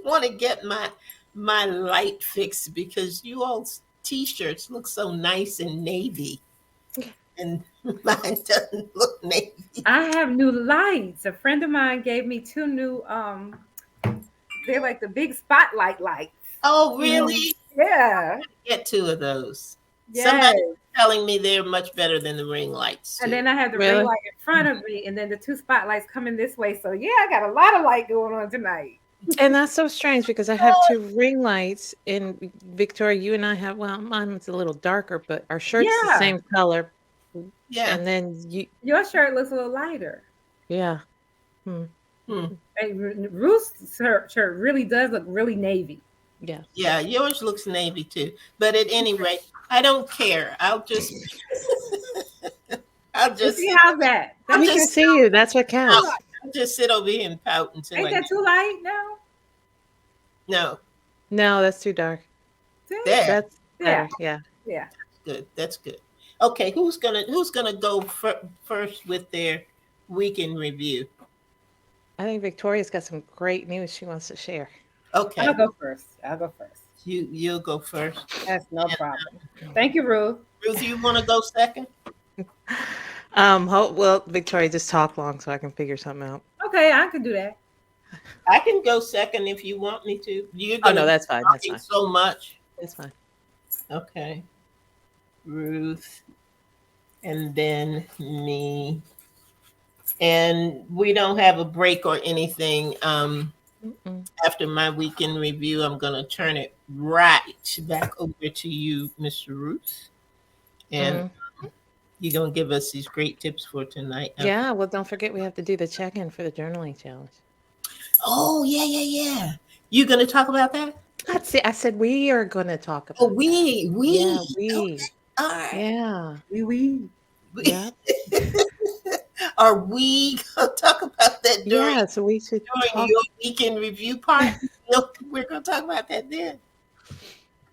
want to get my light fixed because you all's t-shirts look so nice in navy, and mine doesn't look navy. I have new lights. A friend of mine gave me two new they're like the big spotlight lights. Oh, Mhm. really? Yeah. Get two of those. Somebody Yes. telling me they're much better than the ring lights And too. then I have the ring Really? light in front of me, and then the two spotlights coming this way. So yeah, I got a lot of light going on tonight. And that's so strange because I have two ring lights and Victoria, you and I have well, mine's a little darker, but our shirt's the Yeah. same color. Yeah. And then you Your shirt looks a little lighter. yeah. Hmm. Hmm. And Ruth's shirt really does look really navy. Yeah. Yeah, yours looks navy too. But at any rate, I don't care. I'll You just see how's that? I'm We That's can just see you. That's what counts. I'll just sit over here and pout until ain't I that get too light now? no. No, that's too dark. See? There. That's Yeah. better. Yeah. Yeah. Good. That's good. Okay, who's gonna go first with their weekend review? I think Victoria's got some great news she wants to share. Okay, I'll go first. I'll go first. you'll go first. That's no problem. Thank you, Ruth. Ruth, you want to go second? Well, Victoria, just talk long so I can figure something out. Okay, I can do that. I can go second if you want me to. You're Oh gonna no, be that's fine. That's talking fine. so much. That's fine. Okay, Ruth, and then me, and we don't have a break or anything. Mm-mm. After my weekend review, I'm gonna turn it right back over to you, Mr. Ruth, and Mhm. you're gonna give us these great tips for tonight. Yeah, well, don't forget we have to do the check-in for the journaling challenge. Oh, yeah, yeah, yeah. You gonna talk about that? I said we are going to talk Oh, about that. we. Yeah, Okay, we. all right. Yeah. We. Yeah. Are we gonna talk about that Yeah, so we should during talk. your weekend review part? No, we're gonna talk about that then.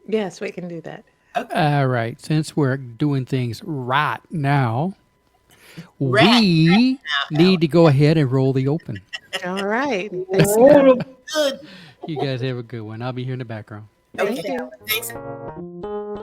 Yes, we can do that. Okay. All right. Since we're doing things right now, Rat. we need to go ahead and roll the open. All right. Thanks, Oh, Good. You guys have a good one. I'll be here in the background. Okay. Thank you. Thanks.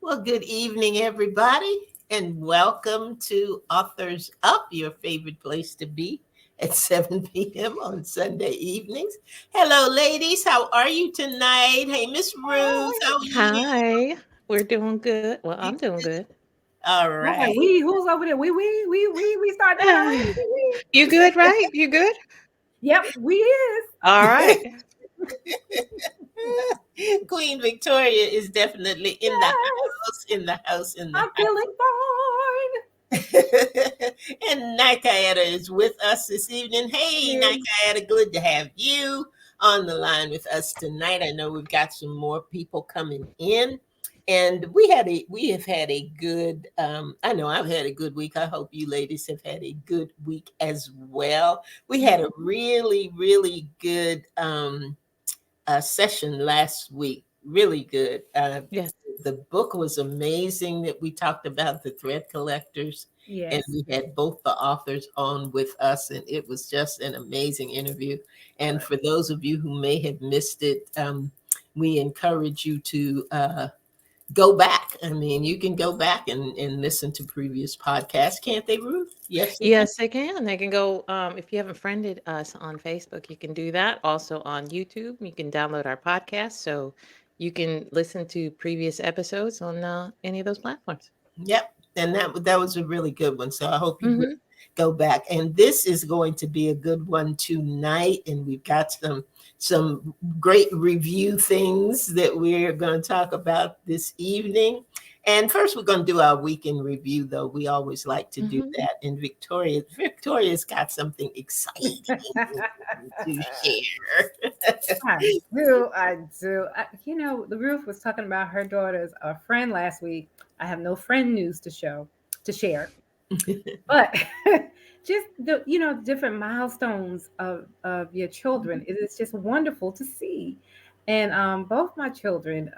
Well, good evening, everybody, and welcome to Authors Up, your favorite place to be at 7 p.m. on Sunday evenings. Hello, ladies. How are you tonight? Hey, Miss Ruth, how are you? Hi. We're doing good. Well, You I'm doing good? good. All I was like, right. who's over there? We start that already. We. You good, right? You good? Yep, we is. All right. Queen Victoria is definitely in the house, in the house, in the I'm feeling fine. house. And Nakaeta is with us this evening. Hey, Yes. Nakaeta, good to have you on the line with us tonight. I know we've got some more people coming in. And we have had a good I know I've had a good week. I hope you ladies have had a good week as well. We had a really, really good session last week. Really good. Yes. The book was amazing that we talked about, The Thread Collectors, and Yes. we had both the authors on with us, and it was just an amazing interview. And for those of you who may have missed it, we encourage you to go back I mean, you can go back and listen to previous podcasts, can't they, Ruth? Yes, they can. Yes, they can. They can go, if you haven't friended us on Facebook, you can do that. Also on YouTube, you can download our podcast so you can listen to previous episodes on any of those platforms. Yep. And that was a really good one. So I hope you Mhm. go back. And this is going to be a good one tonight. And we've got some great review things that we're going to talk about this evening. And first, we're going to do our weekend review, though. We always like to do Mhm. that. And Victoria's got something exciting to share. I do. The Ruth was talking about her daughter's friend last week. I have no friend news to share, but just the different milestones of your children. It is just wonderful to see. And both my children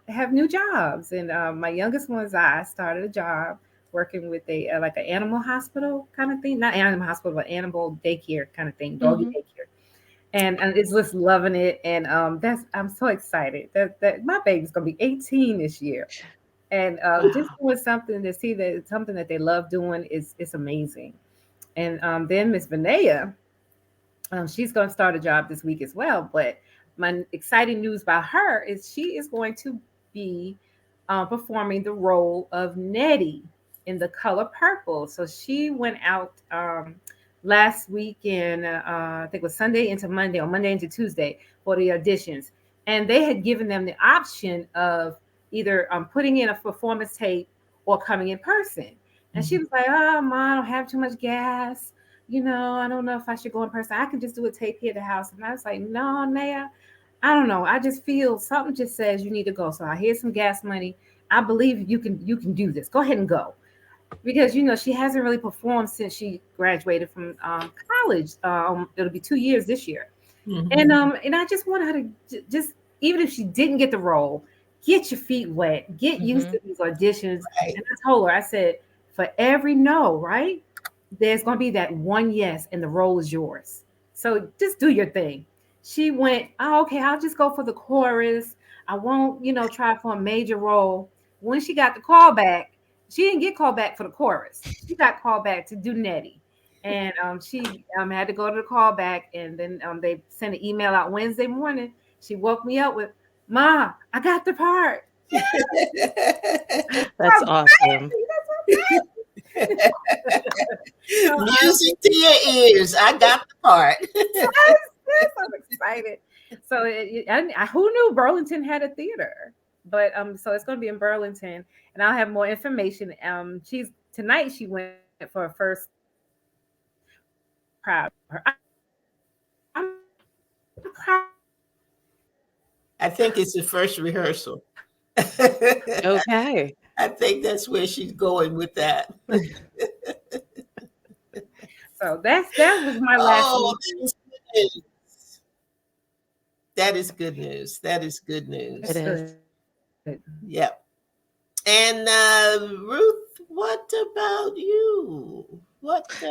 have new jobs, and my youngest one, I started a job working with a like an animal hospital kind of thing, not animal hospital, but animal daycare kind of thing, doggy Mhm. daycare, and it's just loving it. And that's I'm so excited that my baby's gonna be 18 this year, and just Wow. doing something to see that it's something that they love doing is amazing. And then Miss Vinaya, she's going to start a job this week as well. But my exciting news about her is she is going to be performing the role of Nettie in The Color Purple. So she went out last weekend, I think it was Sunday into Monday, or Monday into Tuesday for the auditions. And they had given them the option of either putting in a performance tape or coming in person. And she was like, "Oh, Mom, I don't have too much gas. I don't know if I should go in person. I can just do a tape here at the house." And I was like, "No, Naya, I don't know. I just feel something just says you need to go. So I hear some gas money. I believe you can do this. Go ahead and go." Because she hasn't really performed since she graduated from college. It'll be 2 years this year. And Mhm. I just want her to just, even if she didn't get the role, get your feet wet, get used Mhm. to these auditions. Right. And I told her, I said, for every no, right, there's going to be that one yes, and the role is yours. So just do your thing. She went, "Oh, okay, I'll just go for the chorus. I won't, try for a major role." When she got the call back, she didn't get called back for the chorus. She got called back to do Nettie. And she had to go to the call back, and then they sent an email out Wednesday morning. She woke me up with, "Ma, I got the part." That's Oh, awesome. baby, that's so Music to your ears. I got the part. yes, I'm excited. So who knew Burlington had a theater? But so it's going to be in Burlington, and I'll have more information. She went for her first proud. I'm proud. I think it's the first rehearsal. I Okay. think that's where she's going with that. So that was my last Oh, week. that is good news. That is good news. That is good It news. is. Yep. And Ruth, what about you? What's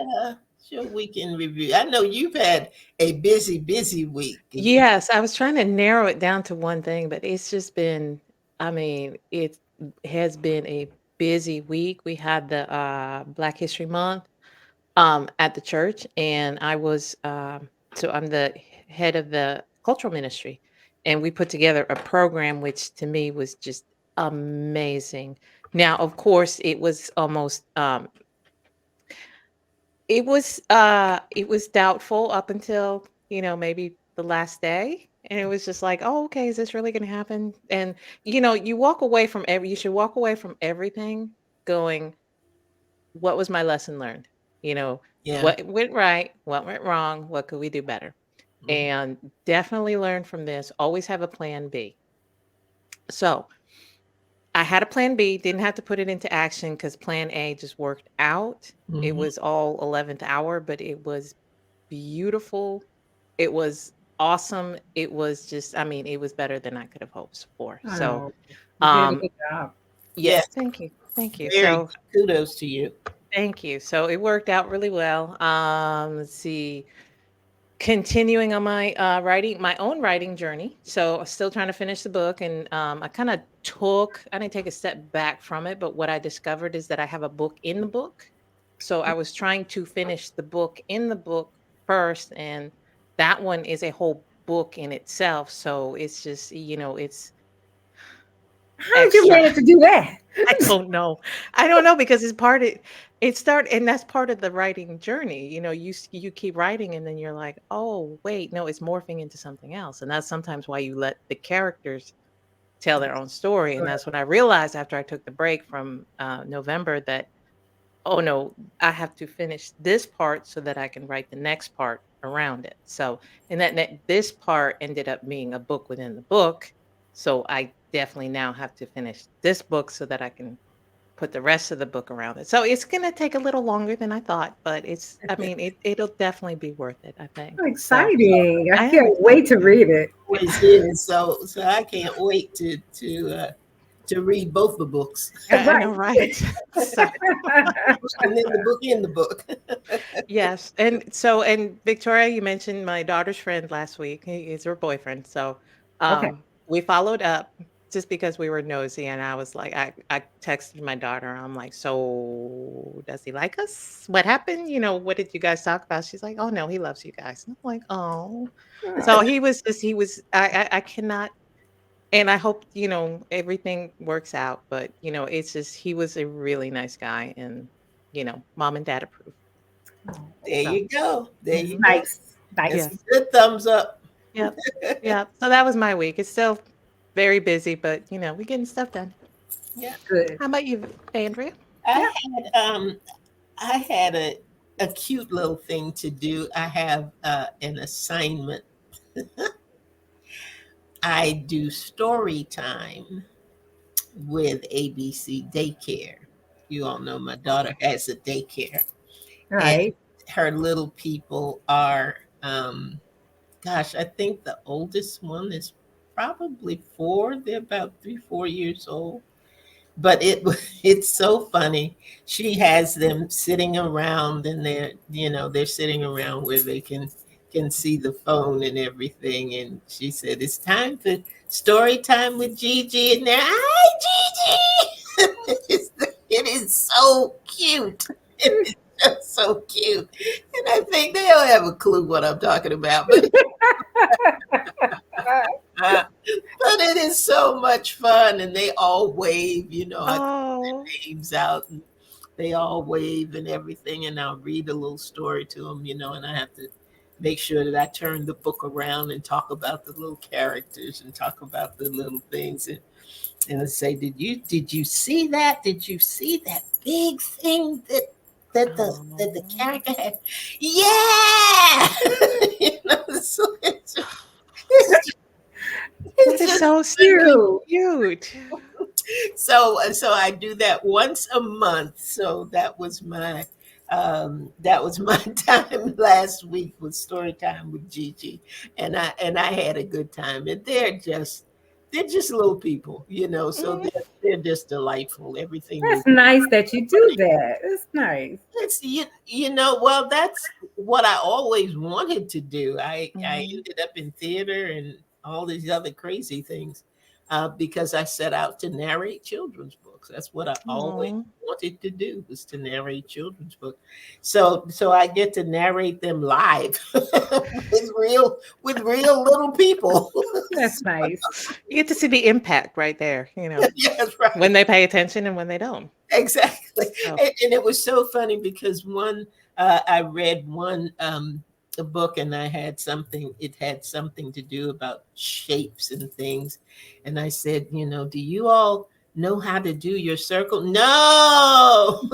your weekend review? I know you've had a busy, busy week. Yes, I was trying to narrow it down to one thing, but it's just been, I mean, it has been a busy week. We had the Black History Month at the church, and so I'm the head of the cultural ministry, and we put together a program which to me was just amazing. Now, of course, it was doubtful up until, maybe the last day. And it was just like, "Oh, okay, is this really gonna happen?" And, you should walk away from everything going, "What was my lesson learned?" You know, Yeah. what went right? What went wrong? What could we do better? Mhm. And definitely learn from this. Always have a plan B. So I had a plan B, didn't have to put it into action because plan A just worked out. It Mhm. was all 11th hour, but it was beautiful. It was awesome. It was just, I mean, it was better than I could have hoped for. So, Oh, you did a um, good job. yeah, Yes, thank you. Thank you. very So, good. Kudos to you. thank you. So it worked out really well. Let's see. continuing on my my own writing journey. So still trying to finish the book, and I didn't take a step back from it, but what I discovered is that I have a book in the book. So I was trying to finish the book in the book first, and that one is a whole book in itself. So it's just, it's How did you extra. manage to do that? I don't know. I don't know because and that's part of the writing journey. You keep writing and then you're like, "Oh, wait, no, it's morphing into something else." And that's sometimes why you let the characters tell their own story. And that's when I realized after I took the break from November that, oh no, I have to finish this part so that I can write the next part around it. So, and this part ended up being a book within the book. So I definitely now have to finish this book so that I can put the rest of the book around it. So it's going to take a little longer than I thought, but it'll definitely be worth it, I think. So So exciting. I I am can't wait to excited. read it. Always is. So I can't wait to read both the books I know, right? So and then the book in the book. yes. And Victoria, you mentioned my daughter's friend last week. He is her boyfriend. So Okay. we followed up just because we were nosy. And I was like, I texted my daughter. I'm like, so does he like us? What happened? What did you guys talk about? She's like, oh no, he loves you guys. And I'm like, oh. So I cannot, and I hope, everything works out. But, it's just, he was a really nice guy, and, mom and dad approve. There So, you go. There you mhm. go. Nice. That's Nice. a Yes. good thumbs up. Yep. Yeah. So that was my week. It's still very busy, but, we're getting stuff done. Yeah. Good. How about you, Andrea? I I had a cute little thing to do. I have an assignment. I do story time with ABC Daycare. You all know my daughter has a daycare, All and right. her little people are, gosh, I think the oldest one is probably 4. They're about 3, 4 years old. But it's so funny. She has them sitting around, and they're sitting around where they can see the phone and everything. And she said, "It's time for story time with Gigi." And they're, "Hi, Gigi." It is so cute. It is just so cute. And I think they don't have a clue what I'm talking about, but but it is so much fun, and they all wave. I Oh, names out, and they all wave and everything, and I'll read a little story to them, and I have to make sure that I turn the book around and talk about the little characters and talk about the little things, and I say, did you see that? Did you see that big thing that the oh. character had? Yeah. So That it's is just so stinking Cute. cute. so I do that once a month. So that was my time last week, with story time with Gigi, and I had a good time. And they're just little people, so Mm, they're just delightful. Everything they That's nice that you do that. It's nice. It's well, that's what I always wanted to do. I mhm. ended up in theater and all these other crazy things, because I set out to narrate children's books. That's what I always Aw. wanted to do, was to narrate children's books. So I get to narrate them live with real little people. That's nice. You get to see the impact right there, Yes, right. when they pay attention and when they don't. Exactly. So, And it was so funny because I read one a book, and it had something to do about shapes and things. And I said, do you all know how to do your circle? No.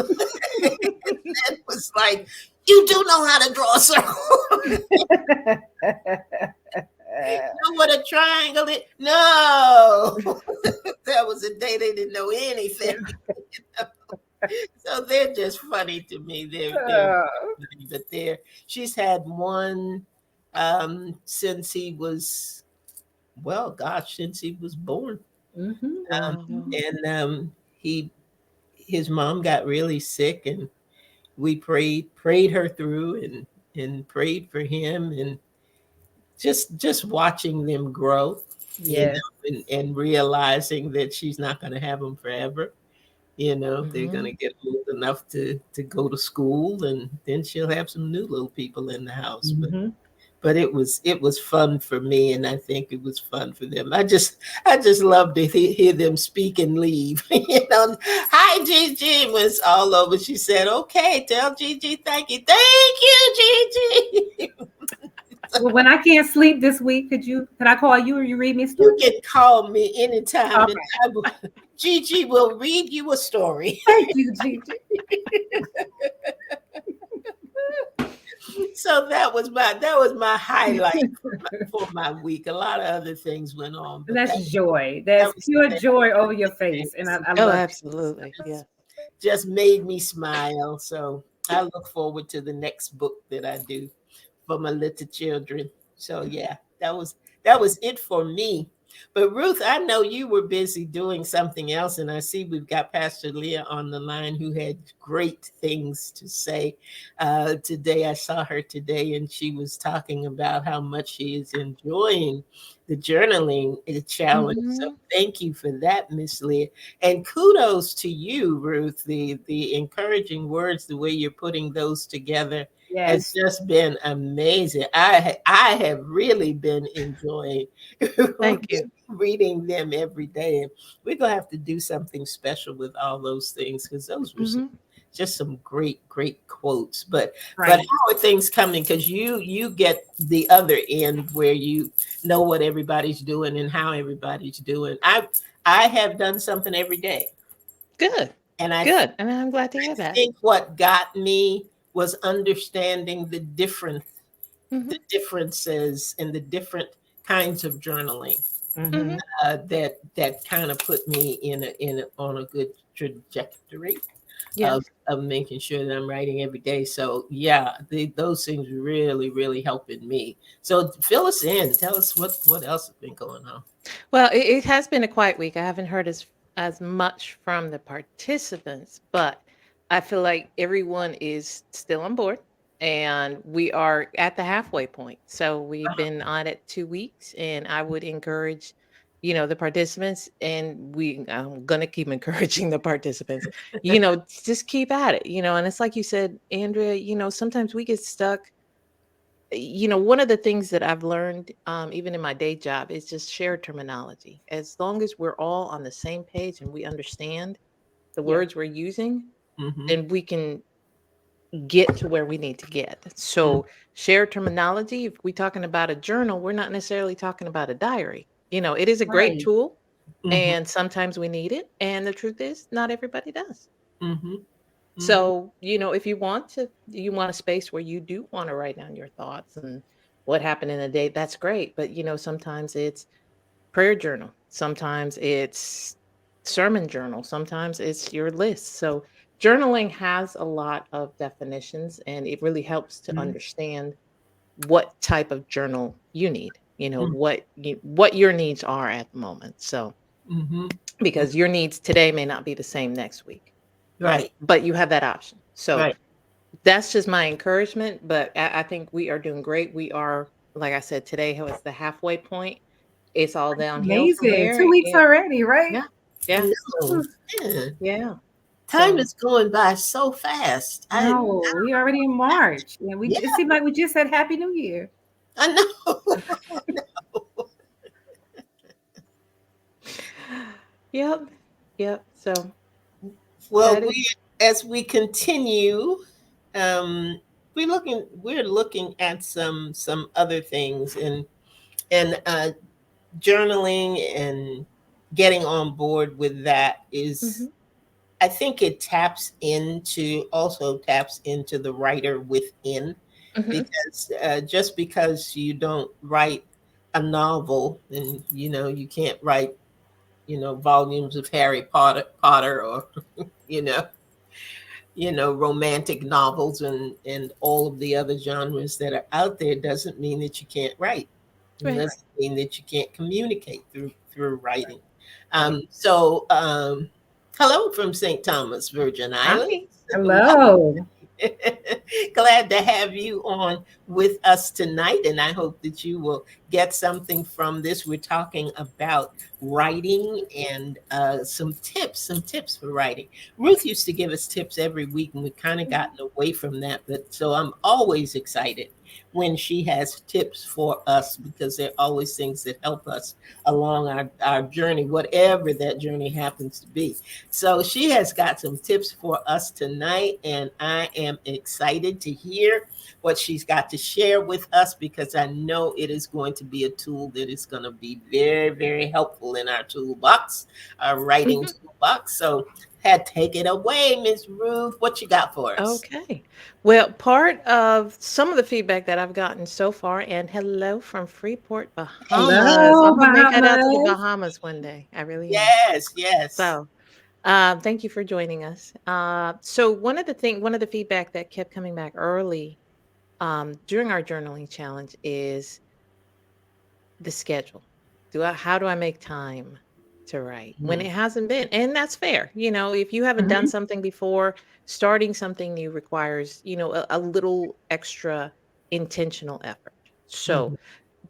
It was like, you do know how to draw a circle. Know what a triangle is? No. That was a day they didn't know anything. So they're just funny to me. They're Oh. funny, but she's had one, since he was, well, gosh, since he was born. Mhm. Um, wow. and his mom got really sick, and we prayed her through, and prayed for him, just watching them grow, Yes. and realizing that she's not going to have them forever. They're going to Mhm. get old enough to go to school, and then she'll have some new little people in the house. Mhm. But it was fun for me, and I think it was fun for them. I just love to hear them speak and leave. Hi Gigi was all over. She said, "Okay, tell Gigi thank you, Gigi." Well, when I can't sleep this week, could I call you or you read me a You story? can call me anytime, and Okay. Gigi will read you a story. Thank you, Gigi. So that was my highlight for my week. A lot of other things went on, And but that's that joy. that That's was pure that joy over your face. And I Oh, love it. absolutely. Yeah. just made me smile. So I look forward to the next book that I do for my little children. So yeah, that was it for me. But Ruth, I know you were busy doing something else, and I see we've got Pastor Leah on the line who had great things to say today. I saw her today, and she was talking about how much she is enjoying the journaling challenge. So Mhm. thank you for that, Miss Leah, and kudos to you, Ruth. The encouraging words, the way you're putting those together has Yes. just been amazing. I have really been enjoying Thank you. reading them every day, and we're gonna have to do something special with all those things because those were Mhm. just some great quotes. But Right. how are things coming? Because you get the other end where you know what everybody's doing and how everybody's doing. I have done something every day, Good. and I Good. And I'm glad to hear that. think what got me was understanding the Mhm. differences and the different kinds of journaling Mm-hmm. Mhm. that kind of put me on a good trajectory of Yes. of making sure that I'm writing every day. So yeah, those things really helping me. So fill us in. Tell us what else has been going on. Well, it has been a quiet week. I haven't heard as much from the participants, but I feel like everyone is still on board and we are at the halfway point. So we've been on it 2 weeks, and I would encourage, the participants, and I'm gonna keep encouraging the participants, just keep at it, and it's like you said, Andrea, sometimes we get stuck. One of the things that I've learned, even in my day job, is just shared terminology. As long as we're all on the same page and we understand the Yes. words we're using, Hmm. then we can get to where we need to get. So, shared terminology, if we're talking about a journal, we're not necessarily talking about a diary. It is a great Right. tool, Hmm. and sometimes we need it. And the truth is, not everybody does. Hmm. Hmm. So, if you want a space where you do want to write down your thoughts and what happened in a day, that's great. But, sometimes it's prayer journal, sometimes it's sermon journal, sometimes it's your list. So, journaling has a lot of definitions, and it really helps to Hmm. understand what type of journal you need, Hmm. what your needs are at the moment. So, Hmm. because your needs today may not be the same next week, Right, but you have that option. So, right. that's just my encouragement, but I think we are doing great. We are, like I said, today was the halfway point. It's all downhill from Amazing. here. 2 weeks And already, right? yeah, I yeah, know. Yeah. yeah. Time So is going by so fast. No, we already in March. And Yeah, it seemed like we just said Happy New Year. I know. yep, yep. So Well, that is as we continue, um, we're looking at some other things, and journaling and getting on board with that is, mhm, I think it taps into the writer within, mhm, because just because you don't write a novel, and you can't write volumes of Harry Potter, or you know romantic novels and all of the other genres that are out there, doesn't mean that you can't write. It right. doesn't mean that you can't communicate through writing. Right. So hello from St. Thomas, Virgin Islands. Hi. Welcome. Hello. Glad to have you on with us tonight, and I hope that you will get something from this. We're talking about writing and some tips for writing. Ruth used to give us tips every week, and we've kind of gotten away from that. But so I'm always excited when she has tips for us because they're always things that help us along our journey, whatever that journey happens to be. So she has got some tips for us tonight, and I am excited to hear what she's got to share with us because I know it is going to be a tool that is going to be very, very helpful in our toolbox, our writing toolbox. So take it away, Miss Ruth. What you got for us? Okay. Well, part of some of the feedback that I've gotten so far, and hello from Freeport, Bahamas. Hello, I'm gonna make it out to the Bahamas. Bahamas one day. I really am. Yes. So, thank you for joining us. So one of the feedback that kept coming back early, during our journaling challenge is the schedule. How do I make time to write when it hasn't been? And that's fair. If you haven't done Mhm. something before, starting something new requires, a little extra intentional effort. So Mhm.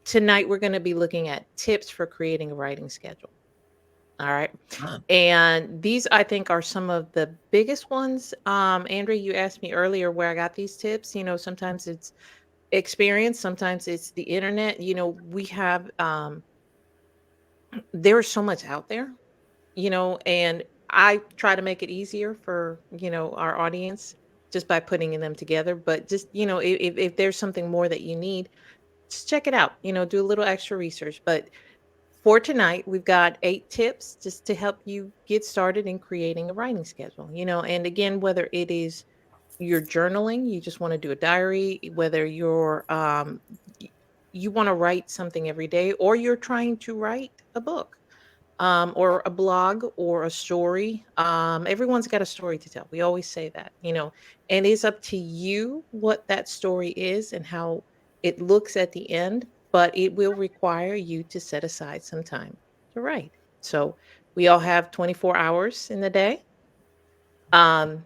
tonight we're going to be looking at tips for creating a writing schedule. All right. Ah, And these, I think, are some of the biggest ones. Andrea, you asked me earlier where I got these tips. Sometimes it's experience, sometimes it's the internet. We have there's so much out there, and I try to make it easier for, our audience just by putting them together. But just, if there's something more that you need, just check it out, do a little extra research. But for tonight, we've got 8 tips just to help you get started in creating a writing schedule, and again, whether it is you're journaling, you just want to do a diary, whether you want to write something every day, or you're trying to write a book, or a blog or a story. Everyone's got a story to tell. We always say that, and it's up to you what that story is and how it looks at the end, but it will require you to set aside some time to write. So we all have 24 hours in the day. Um,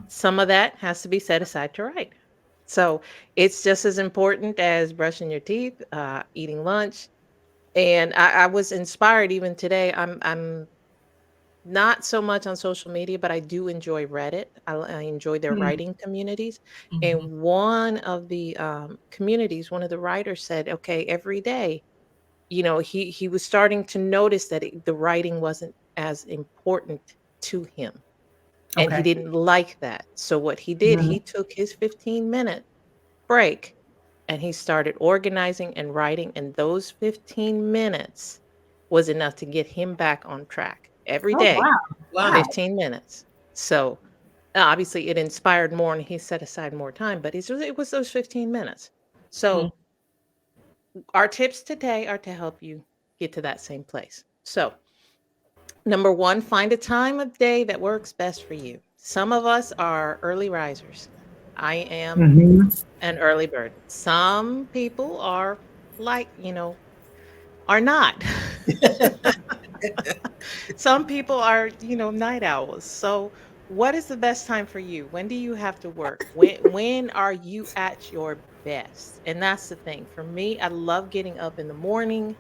some of that has to be set aside to write. So it's just as important as brushing your teeth, eating lunch. And I was inspired even today. I'm not so much on social media, but I do enjoy Reddit. I enjoy their Mm. writing communities. And mhm. one of the communities, one of the writers said, okay, every day, he was starting to notice that the writing wasn't as important to him. And he Okay. didn't like that. So what he did, Mhm. he took his 15-minute break and he started organizing and writing. And those 15 minutes was enough to get him back on track every Oh day, wow. Wow. Wow. 15 minutes. So obviously it inspired more and he set aside more time, but it was those 15 minutes. Mm. So our tips today are to help you get to that same place. So, number one, find a time of day that works best for you. Some of us are early risers. I am Mhm. an early bird. Some people are like, are not. Some people are, night owls. So, what is the best time for you? When do you have to work? When are you at your best? And that's the thing. For me, I love getting up in the morning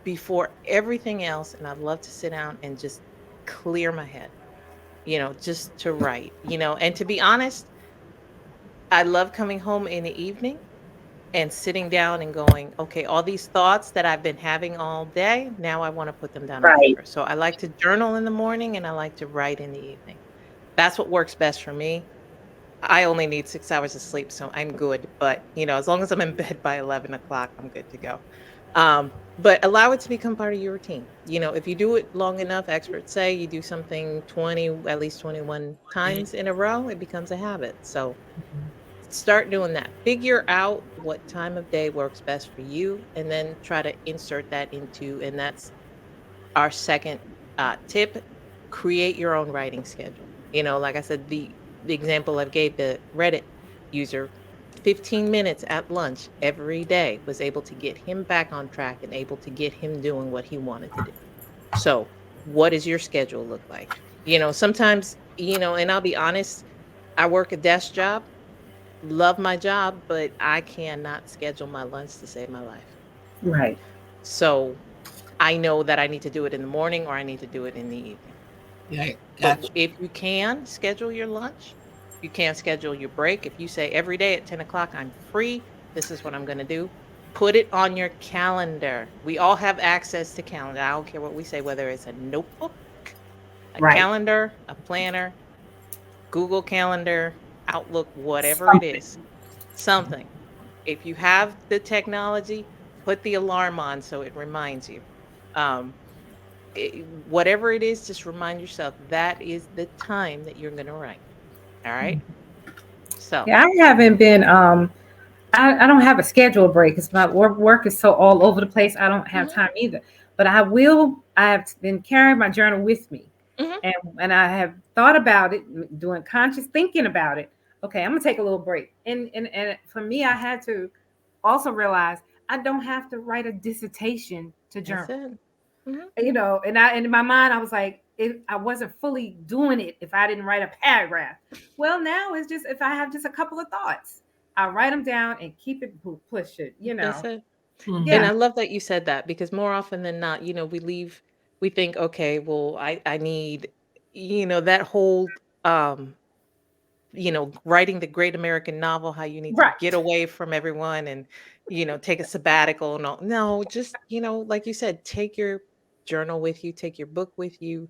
before everything else, and I love to sit down and just clear my head, just to write, and to be honest, I love coming home in the evening and sitting down and going, okay, all these thoughts that I've been having all day, now I want to put them down on Right. paper. So I like to journal in the morning and I like to write in the evening. That's what works best for me. I only need 6 hours of sleep, so I'm good. But, as long as I'm in bed by 11 o'clock, I'm good to go. But allow it to become part of your routine. If you do it long enough, experts say you do something at least 21 Day. times in a row, it becomes a habit. So start doing that. Figure out what time of day works best for you, and then try to insert that into, and that's our second tip: create your own writing schedule. Like I said, the example I gave the Reddit user, 15 minutes at lunch every day was able to get him back on track and able to get him doing what he wanted to do. So, what does your schedule look like? Sometimes, and I'll be honest, I work a desk job, love my job, but I cannot schedule my lunch to save my life. Right. So I know that I need to do it in the morning or I need to do it in the evening. Right. But Gotcha. if you can schedule your lunch, you can schedule your break. If you say every day at 10 o'clock, I'm free, this is what I'm going to do. Put it on your calendar. We all have access to calendar. I don't care what we say, whether it's a notebook, a Right. calendar, a planner, Google Calendar, Outlook, whatever it Something. is, something. If you have the technology, put the alarm on so it reminds you. Um, whatever it is, just remind yourself that is the time that you're going to write. All right. So, Yeah, I haven't been. I don't have a scheduled break because my work is so all over the place. I don't have mhm, time either. But I will. I have been carrying my journal with me, mhm, and I have thought about it, doing conscious thinking about it. Okay, I'm gonna take a little break, and for me, I had to also realize I don't have to write a dissertation to that's journal. it. Mhm, And I in my mind I was like, I wasn't fully doing it if I didn't write a paragraph. Well, now it's just if I have just a couple of thoughts, I write them down and keep it push it. that's it. And Yeah, I love that you said that because more often than not, we think, okay, well, I need, that whole, um, writing the great American novel, how you need to get right. away from everyone and, take a sabbatical and all. No, just, like you said, take your journal with you, take your book with you,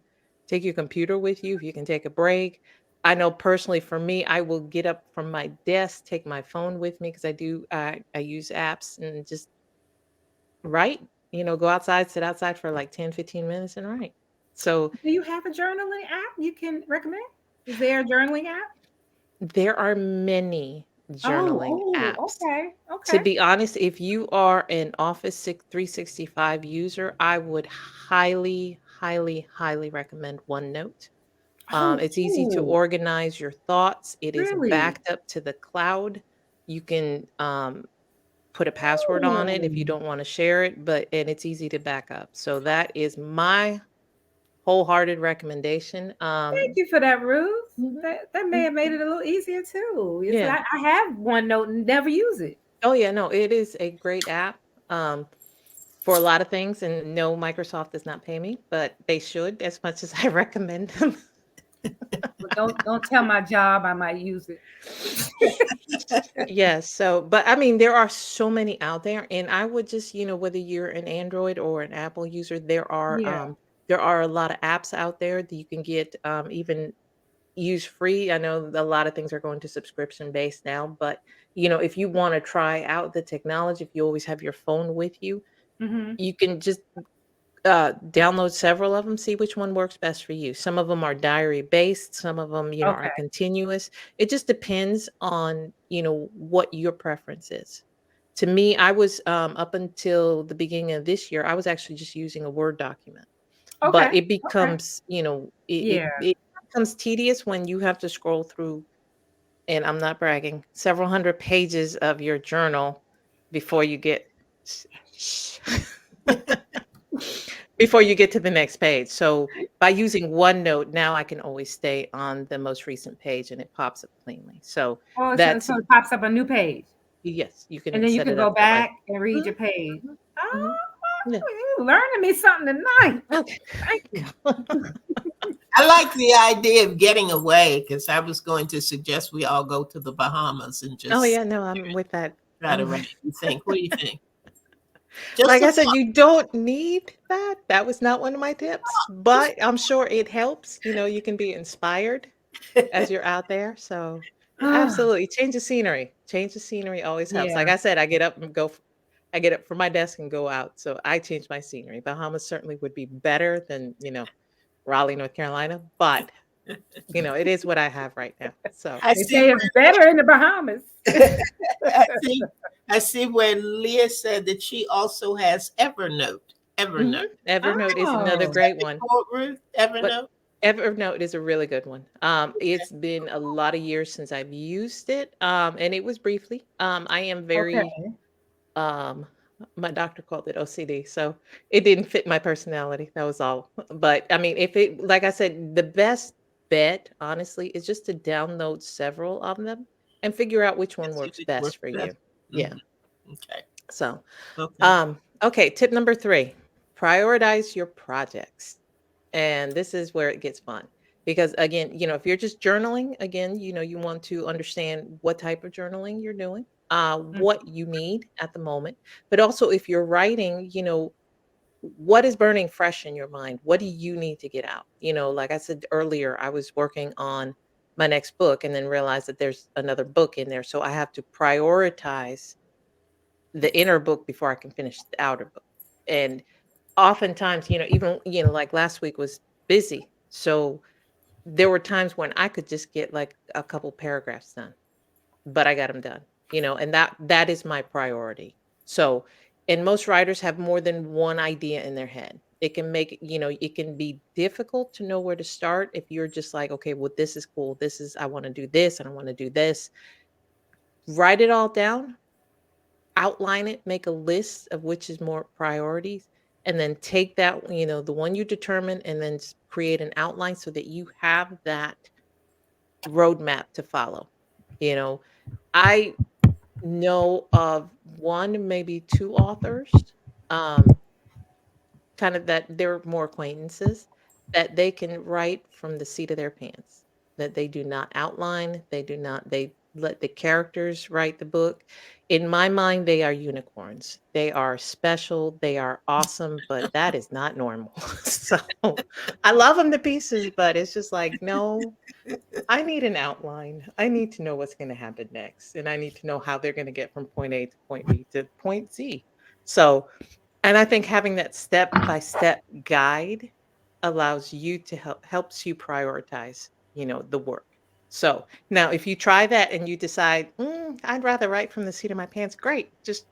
take your computer with you if you can take a break. I know personally for me, I will get up from my desk, take my phone with me because I use apps and just write, go outside, sit outside for like 10, 15 minutes and write. So Do you have a journaling app you can recommend? Is there a journaling app? there are many journaling apps. Okay, To okay. be honest, if you are an Office 365 user, I would highly, highly, highly recommend OneNote. Oh, It's easy to ooh, organize your thoughts. It is really? backed up to the cloud. You can put a password on it if you Hmm. don't want to share it, and it's easy to back up. So that is my wholehearted recommendation. Thank you for that, Ruth. Mhm, That may have made mhm. it a little easier too. It's Yeah. I have OneNote and never use it. Oh, yeah, no, it is a great app, for a lot of things, and no, Microsoft does not pay me, but they should as much as I recommend them. But don't tell my job I might use it. Yes, so but, I mean, there are so many out there, and I would just, whether you're an Android or an Apple user, Yeah. there are a lot of apps out there that you can get, even use free. I know a lot of things are going to subscription based now, but, if you wanna try out the technology, if you always have your phone with you, Hmm. you can just download several of them, see which one works best for you. Some of them are diary based, some of them, are Okay. continuous. It just depends on, what your preference is. To me, I was, up until the beginning of this year, I was actually just using a Word document. But Okay. it Okay. becomes, Yeah. it becomes tedious when you have to scroll through, and I'm not bragging, several hundred pages of your journal before you get before you get to the next page. So by using OneNote, now I can always stay on the most recent page and it pops up cleanly. So Oh, that's so it pops up a new page, yes, you and can then you set can it go up that way. back and read Mhm, your page. mhm, mhm. Yeah. Oh, you learning me something tonight. Okay. Thank you. I like the idea of getting away because I was going to suggest we all go to the Bahamas and Oh just yeah, no, I'm with that. try to Mhm. write and think. What do you think? Just Like a I said, thought. you don't need that. That was not one of my tips, Just but I'm sure it helps. You can be inspired as you're out there. So absolutely change the scenery. Change the scenery always helps. Like Yeah. I said, I get up from my desk and go out. So I change my scenery. Bahamas certainly would be better than, Raleigh, North Carolina, but it is what I have right now. So I They see say it's better in the Bahamas. I see I see where Leah said that she also has Evernote. mhm, Evernote. Evernote is another Oh, great one. Before Ruth, But Evernote. Evernote is a really good one. It's been a lot of years since I've used it, and it was briefly. I am very okay. um, my doctor called it OCD, so it didn't fit my personality. That was all. But I mean, if it, like I said, the best. bet, honestly, is just to download several of them and figure out which one That's works usually best works for best. you. Yeah. Okay. So, Okay. okay, tip number 3, prioritize your projects. And this is where it gets fun because again, if you're just journaling, again, you want to understand what type of journaling you're doing, Mhm. what you need at the moment, but also if you're writing, what is burning fresh in your mind? What do you need to get out? Like I said earlier, I was working on my next book and then realized that there's another book in there. So I have to prioritize the inner book before I can finish the outer book. And oftentimes, even, like last week was busy. So there were times when I could just get like a couple paragraphs done, but I got them done, and that is my priority. So, and most writers have more than one idea in their head. It can make, it can be difficult to know where to start if you're just like, okay, well, this is cool. This is, I want to do this and I want to do this. Write it all down, outline it, make a list of which is more priorities, and then take that, the one you determine, and then create an outline so that you have that roadmap to follow. You know, I know of one, maybe two authors, um, kind of that they're more acquaintances, that they can write from the seat of their pants, that they do not outline, they let the characters write the book. In my mind, they are unicorns. They are special, they are awesome, but that is not normal. So I love them to pieces, but it's just like, no, I need an outline. I need to know what's going to happen next, and I need to know how they're going to get from point A to point B to point Z. So, and I think having that step-by-step guide allows you to helps you prioritize, the work. So, now if you try that and you decide, I'd rather write from the seat of my pants, great. Just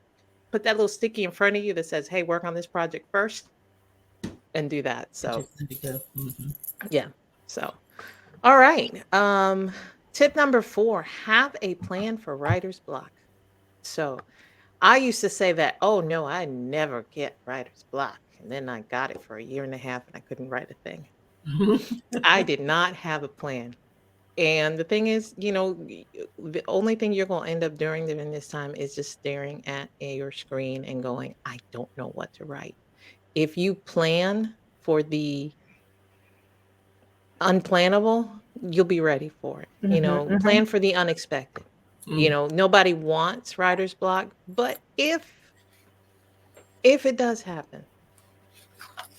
put that little sticky in front of you that says, "Hey, work on this project first," and do that. So, Just good to go. yeah. So, all right. Tip number 4, have a plan for writer's block. So, I used to say that, "Oh, no, I never get writer's block." And then I got it for a year and a half and I couldn't write a thing. I did not have a plan. And the thing is, the only thing you're going to end up doing during this time is just staring at your screen and going, "I don't know what to write." If you plan for the unplannable, you'll be ready for it. Mhm, mhm. Plan for the unexpected. Mm. Nobody wants writer's block, but if it does happen,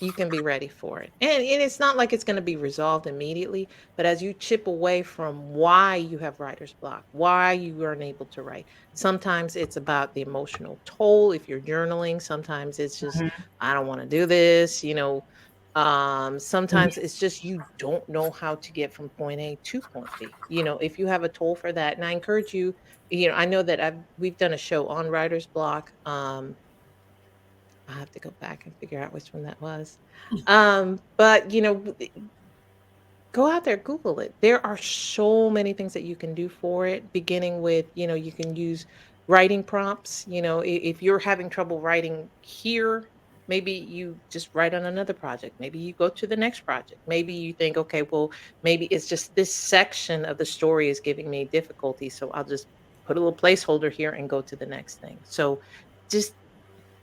you can be ready for it. And it's not like it's going to be resolved immediately, but as you chip away from why you have writer's block, why you aren't able to write, sometimes it's about the emotional toll if you're journaling. Sometimes it's just, Mhm. I don't want to do this, sometimes Yeah. it's just you don't know how to get from point A to point B. If you have a tool for that, and I encourage you, I know that we've done a show on writer's block. I have to go back and figure out which one that was. But go out there, Google it. There are so many things that you can do for it, beginning with, you can use writing prompts. If you're having trouble writing here, maybe you just write on another project. Maybe you go to the next project. Maybe you think, okay, well, maybe it's just this section of the story is giving me difficulty. So I'll just put a little placeholder here and go to the next thing. So just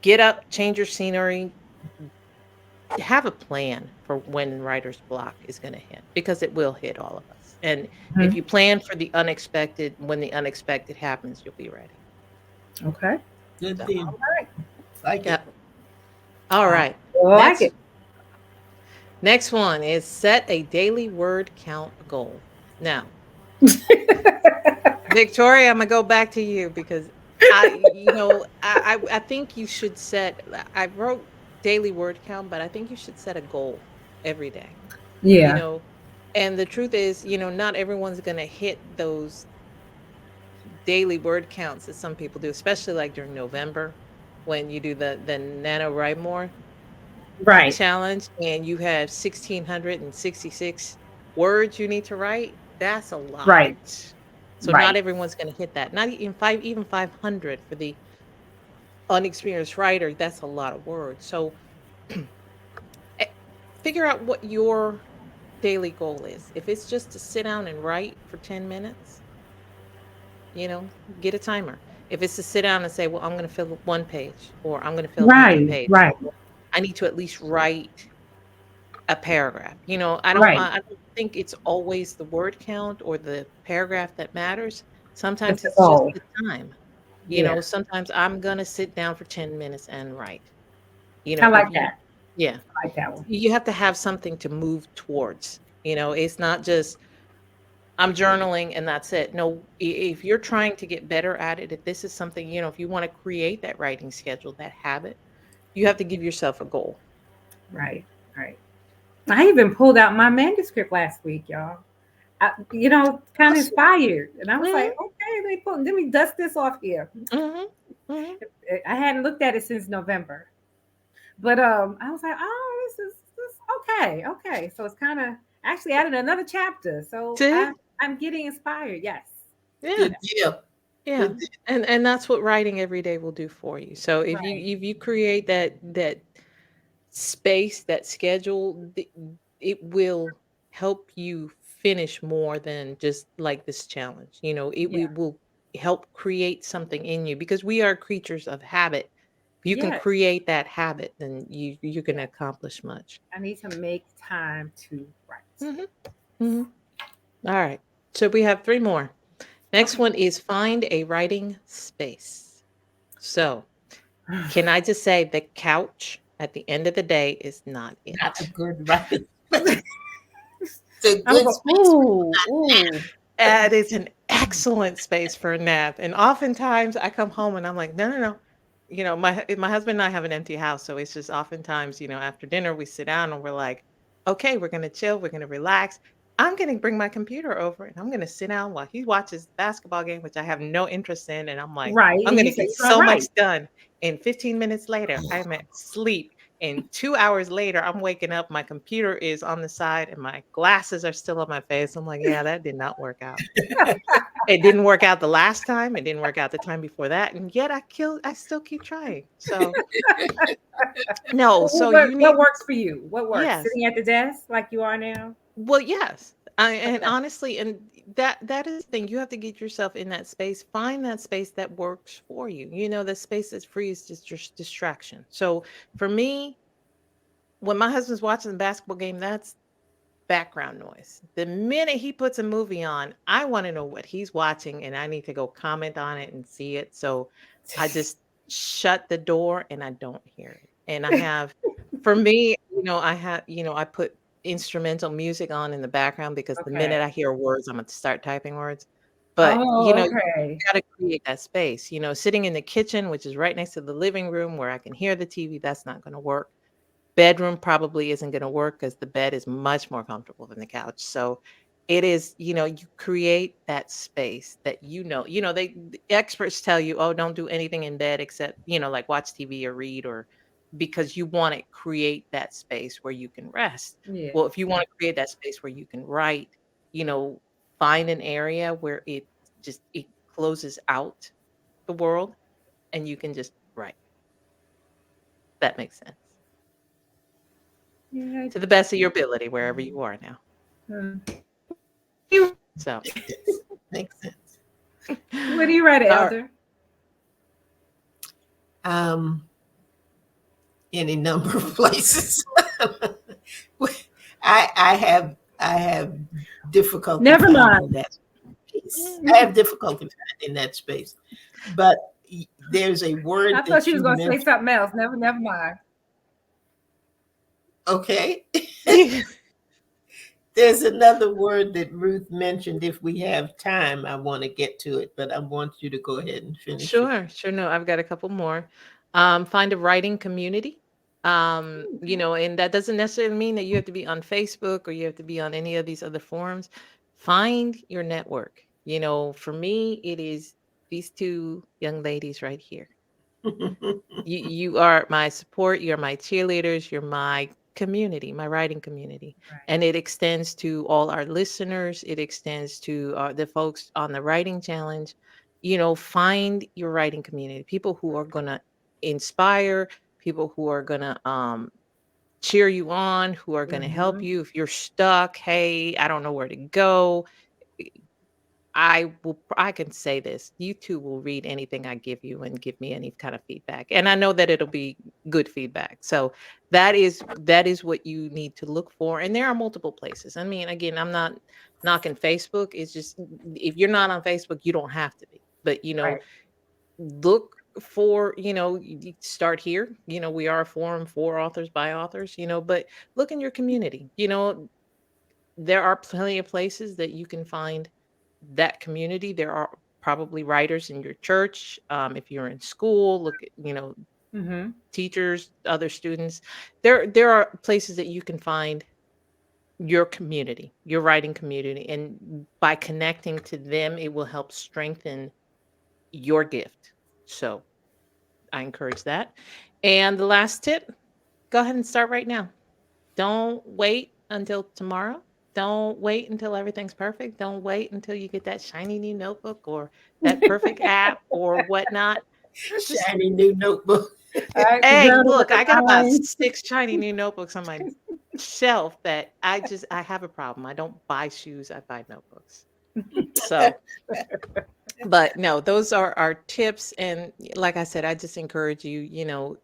get up, change your scenery, have a plan for when writer's block is gonna hit, because it will hit all of us. And if Mhm. you plan for the unexpected, when the unexpected happens, you'll be ready. Okay. Good So, deal. Like it. yep. All I right. like Next it. next one is set a daily word count goal. Now, Victoria, I'm gonna go back to you because I think you should set. I wrote daily word count, but I think you should set a goal every day. You Yeah. know, and the truth is, not everyone's gonna hit those daily word counts that some people do, especially like during November when you do the NaNoWriMo Right. challenge and you have 1,666 words you need to write. That's a lot. Right. So not Right. everyone's going to hit that. Not even 500 for the unexperienced writer. That's a lot of words. So eh, figure out what your daily goal is. If it's just to sit down and write for 10 minutes, you know, get a timer. If it's to sit down and say, well, I'm going to fill one page or I'm going to fill half a Right, page, right, I need to at least write a paragraph. right. I don't think it's always the word count or the paragraph that matters. It's Sometimes the it's just goal. the time. Yeah, Sometimes I'm going to sit down for 10 minutes and write. I If like you that. yeah, I like that one. you have to have something to move towards. It's not just I'm journaling and that's it. No, if you're trying to get better at it, if this is something, if you want to create that writing schedule, that habit, you have to give yourself a goal. Right, right. I even pulled out my manuscript last week, y'all. Kind of Awesome. inspired, and I was Mhm, like, okay, let me dust this off here. mhm, mhm. I hadn't looked at it since November, but I was like, oh, this okay, okay. So it's kind of actually added another chapter. So See? I'm getting inspired. Yes, Yeah, Good deal. yeah. Good deal. And that's what writing every day will do for you. So right. if you create that space, that schedule, it will help you finish more than just like this challenge. Yeah, It will help create something in you because we are creatures of habit. If you can yes, create that habit, then you're going yeah. to accomplish much. I need to make time to write. Hmm. Hmm. All right. So we have three more. Next Okay. one is find a writing space. So, can I just say the couch at the end of the day is not Not a it? good writing. It's a I'm good going. space. Ooh. It is an excellent space for a nap. And oftentimes I come home and I'm like, no, no, no. My husband and I have an empty house. So it's just oftentimes, after dinner, we sit down and we're like, okay, we're going to chill. We're going to relax. I'm going to bring my computer over and I'm going to sit down while he watches the basketball game, which I have no interest in. And I'm like, Right, I'm and going you to say get you're gonna so much write. done. And 15 minutes later, I'm at sleep. And 2 hours later, I'm waking up. My computer is on the side and my glasses are still on my face. I'm like, yeah, that did not work out. It didn't work out the last time. It didn't work out the time before that. And yet I still keep trying. So, no, so you What need, works for you? What works? yes. Sitting at the desk like you are now? Well, yes. And Okay. honestly, and that is the thing. You have to get yourself in that space. Find that space that works for you. The space that's free is just distraction. So for me, when my husband's watching the basketball game, that's background noise. The minute he puts a movie on, I want to know what he's watching and I need to go comment on it and see it. So I just shut the door and I don't hear it. And for me, I put instrumental music on in the background because the minute Okay. I hear words, I'm going to start typing words. But, Oh, you okay. got to create that space. Sitting in the kitchen, which is right next to the living room where I can hear the TV, that's not going to work. Bedroom probably isn't gonna work because the bed is much more comfortable than the couch. So it is, you create that space that the experts tell you, "Oh, don't do anything in bed except, like watch TV or read," or because you wanna create that space where you can rest. Yeah. Well, if you wanna create that space where you can write, you know, find an area where it closes out the world and you can just write. That makes sense. Yeah. To the best of your ability wherever you are now. Hmm. So, Makes sense. What do you write, or Elder? Um, any number of places. I have difficulty Never finding mind. that space. I have difficulty finding that space. But there's a word I thought that she was you going to say mentioned. something else. Never mind. Okay. There's another word that Ruth mentioned. If we have time, I want to get to it, but I want you to go ahead and finish it. Sure, sure. No, I've got a couple more. Find a writing community. And that doesn't necessarily mean that you have to be on Facebook or you have to be on any of these other forums. Find your network. For me, it is these two young ladies right here. You are my support, you're my cheerleaders, you're my community, my writing community. Right. And it extends to all our listeners, it extends to the folks on the writing challenge. Find your writing community, people who are going to inspire, people who are going to cheer you on, who are going to help Mhm. you if you're stuck. Hey, I don't know where to go. I can say this. You two will read anything I give you and give me any kind of feedback. And I know that it'll be good feedback. So that is what you need to look for. And there are multiple places. I mean, again, I'm not knocking Facebook. It's just if you're not on Facebook, you don't have to be. But Right. look for, you start here. We are a forum for authors by authors, but look in your community. There are plenty of places that you can find that community. There are probably writers in your church. If you're in school, look at, Mhm. teachers, other students. There are places that you can find your community, your writing community. And by connecting to them, it will help strengthen your gift. So I encourage that. And the last tip, go ahead and start right now. Don't wait until tomorrow. Don't wait until everything's perfect. Don't wait until you get that shiny new notebook or that perfect app or whatnot. Just, Shiny new notebook. All right, the hey, journal with look, the I got about lines. 6 shiny new notebooks on my shelf that I have a problem. I don't buy shoes, I buy notebooks. So, but no, those are our tips. And like I said, I just encourage you,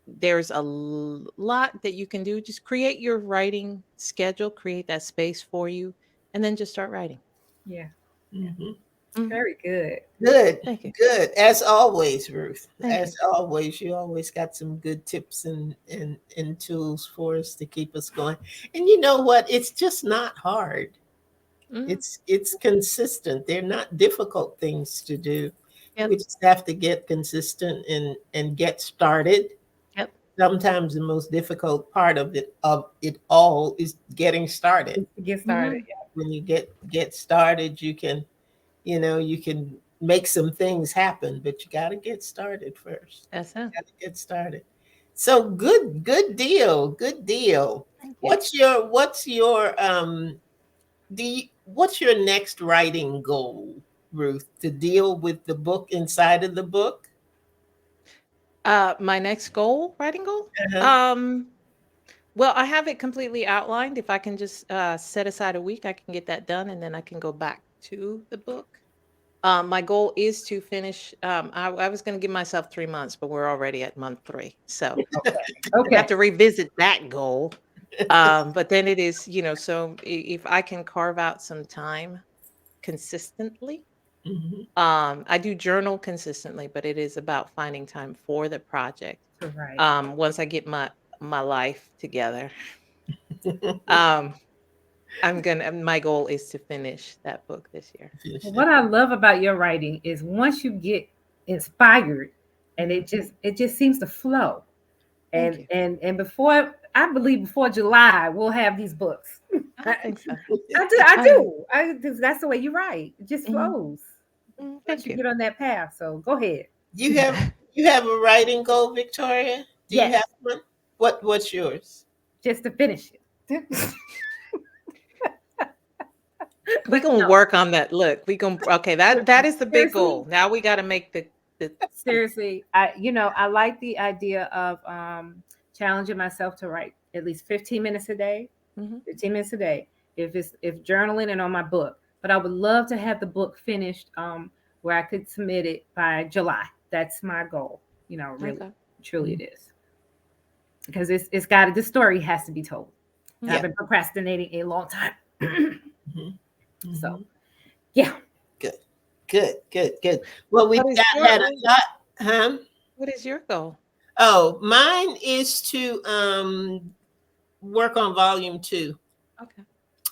there's a lot that you can do. Just create your writing schedule, create that space for you, and then just start writing. Yeah, Mhm. Mhm. very good. Good, Thank you. good. As always, Ruth. Thank you. As always, you always got some good tips and tools for us to keep us going. And you know what? It's just not hard. Mhm. It's consistent. They're not difficult things to do. We Yep. just have to get consistent and get started. Yep. Sometimes the most difficult part of it all is getting started. Just to get started. Mhm. When you get started, you can make some things happen, but you got to get started first. That's it. Got to get started. So good deal, good deal. Thank you. What's your next writing goal, Ruth? To deal with the book inside of the book? My next goal, writing goal. Uh-huh. Um, well, I have it completely outlined. If I can just set aside a week, I can get that done, and then I can go back to the book. My goal is to finish. I was going to give myself 3 months, but we're already at month 3, so I have Okay. to revisit that goal. But then it is, so if I can carve out some time consistently, Mhm. I do journal consistently, but it is about finding time for the project. To write. Once I get my life together, um, my goal is to finish that book this year. Finish Well, what that. I love about your writing is once you get inspired, and it just seems to flow. Thank And you. and before, I believe before July we'll have these books. I I, think so. I do. I I, do. That's the way you write. It just mhm, flows once thank you you. get on that path. So go ahead. You have you have a writing goal, Victoria? Do you Yes, have one? What's yours? just to finish it. We But gonna no, work on that. Look, we gonna okay. That is the big seriously, goal. Now we got to make the seriously, I like the idea of challenging myself to write at least 15 minutes a day. mhm. 15 minutes a day. If journaling and on my book. But I would love to have the book finished where I could submit it by July. That's my goal. Really, Okay. truly it is. Because it's got this story has to be told. I've Yeah. been procrastinating a long time. Mhm. So Mhm. yeah. Good, good, good, good. Well, What we've is had a lot, huh? what is your goal? Oh, mine is to work on volume 2 Okay.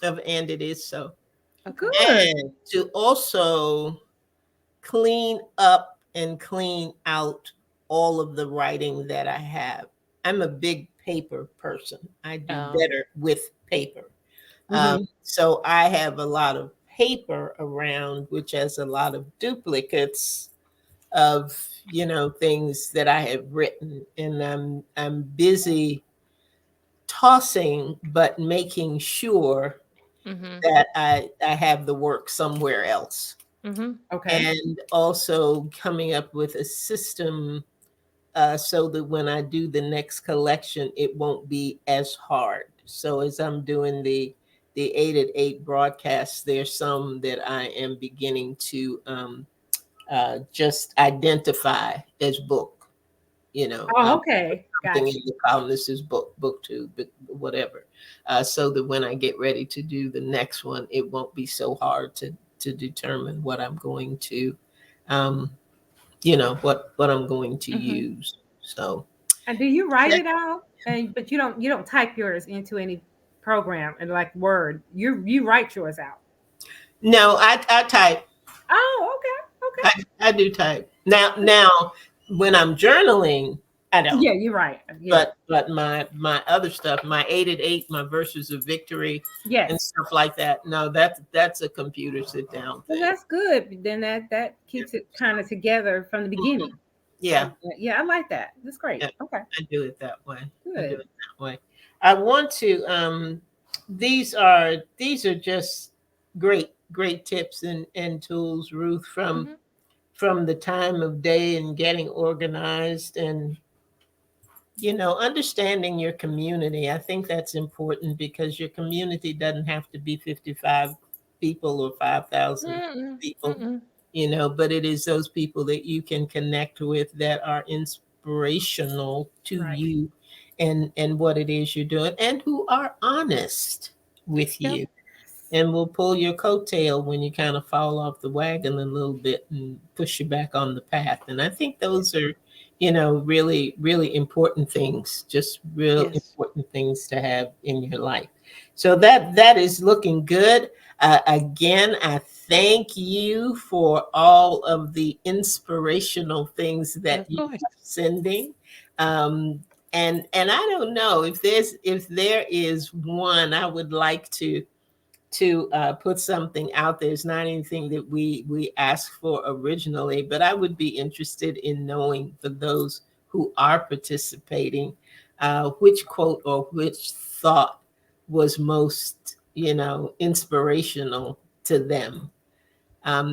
of And It Is So. Okay. Good. And to also clean up and clean out all of the writing that I have. I'm a big paper person. I do Oh. better with paper. Mhm. So I have a lot of paper around, which has a lot of duplicates of things that I have written, and I'm busy tossing, but making sure Mhm. that I have the work somewhere else, Mhm. Okay. and also coming up with a system so that when I do the next collection, it won't be as hard. So as I'm doing the 8 at 8 broadcasts, there's some that I am beginning to just identify as book. Oh, okay. Something Gotcha. in the column. This is book 2, but whatever. So that when I get ready to do the next one, it won't be so hard to determine what I'm going to, what I'm going to use. So. And do you write it out? But you don't type yours into any program and like Word. You write yours out. No, I type. Oh, okay. I do type. Now when I'm journaling, I don't. Yeah, you're right. Yeah. But my other stuff, my 8 at 8, my verses of victory, and Yes. stuff like that. No, that's a computer sit down Well, thing. that's good. Then that keeps it kind of together from the beginning. Yeah, Yeah, I like that. That's great. Yeah. Okay. I do it that way. Good. I do it that way. I want to. These are just great tips and tools, Ruth, from the time of day and getting organized and understanding your community. I think that's important because your community doesn't have to be 55 people or 5,000 people, but it is those people that you can connect with that are inspirational to Right. you and what it is you're doing, and who are honest with Yep. you and will pull your coattail when you kind of fall off the wagon a little bit and push you back on the path. And I think those are, really, really important things, just real Yes. important things to have in your life. So that is looking good. Again, I thank you for all of the inspirational things that Of you are course. sending. And I don't know if there is one I would like to put something out there. It's not anything that we asked for originally, but I would be interested in knowing, for those who are participating, which quote or which thought was most inspirational to them.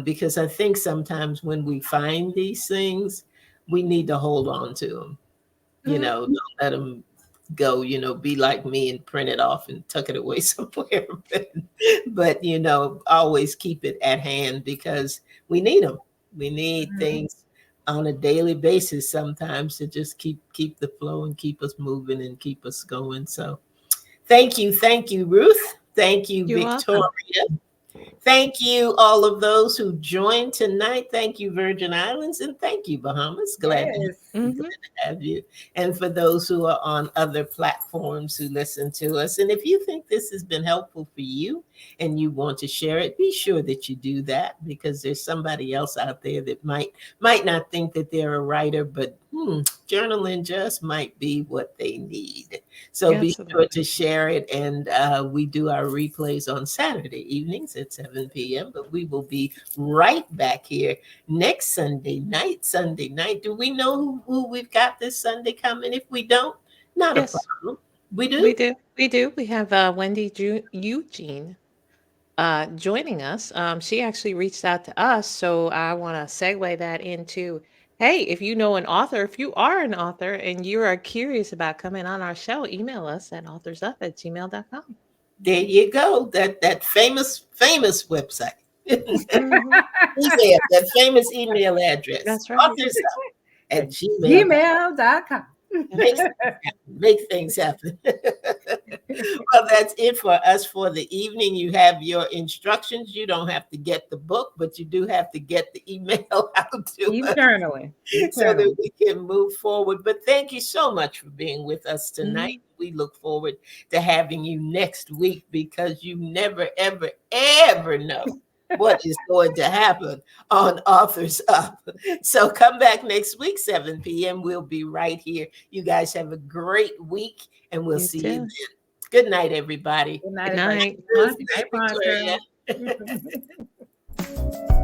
Because I think sometimes when we find these things, we need to hold on to them. Don't let them go, be like me and print it off and tuck it away somewhere. But always keep it at hand because we need them. We need things on a daily basis sometimes to just keep the flow and keep us moving and keep us going. So thank you, Ruth. Thank you, You're Victoria. welcome. Thank you, all of those who joined tonight. Thank you, Virgin Islands, and thank you, Bahamas. Glad to have you. And for those who are on other platforms who listen to us. And if you think this has been helpful for you and you want to share it, be sure that you do that, because there's somebody else out there that might not think that they're a writer, but journaling just might be what they need. So be sure to share it. And we do our replays on Saturday evenings at 7 p.m. But we will be right back here next Sunday night. Do we know who we've got this Sunday coming? If we don't, not a problem. We do? We do. We have Wendy Eugene joining us. She actually reached out to us. So I want to segue that into, hey, if you know an author, if you are an author and you are curious about coming on our show, email us at authorsup@gmail.com. There you go. That famous website. Email, that famous email address. That's right. authorsup@gmail.com. Make things happen. Well, that's it for us for the evening. You have your instructions. You don't have to get the book, but you do have to get the email out to Keep us journaling. so that we can move forward. But thank you so much for being with us tonight. We look forward to having you next week, because you never, ever, ever know what is going to happen on Authors Up. So come back next week, 7 p.m. We'll be right here. You guys have a great week, and we'll see you then. Good night, everybody. Good night. Good night. Good night, Victoria.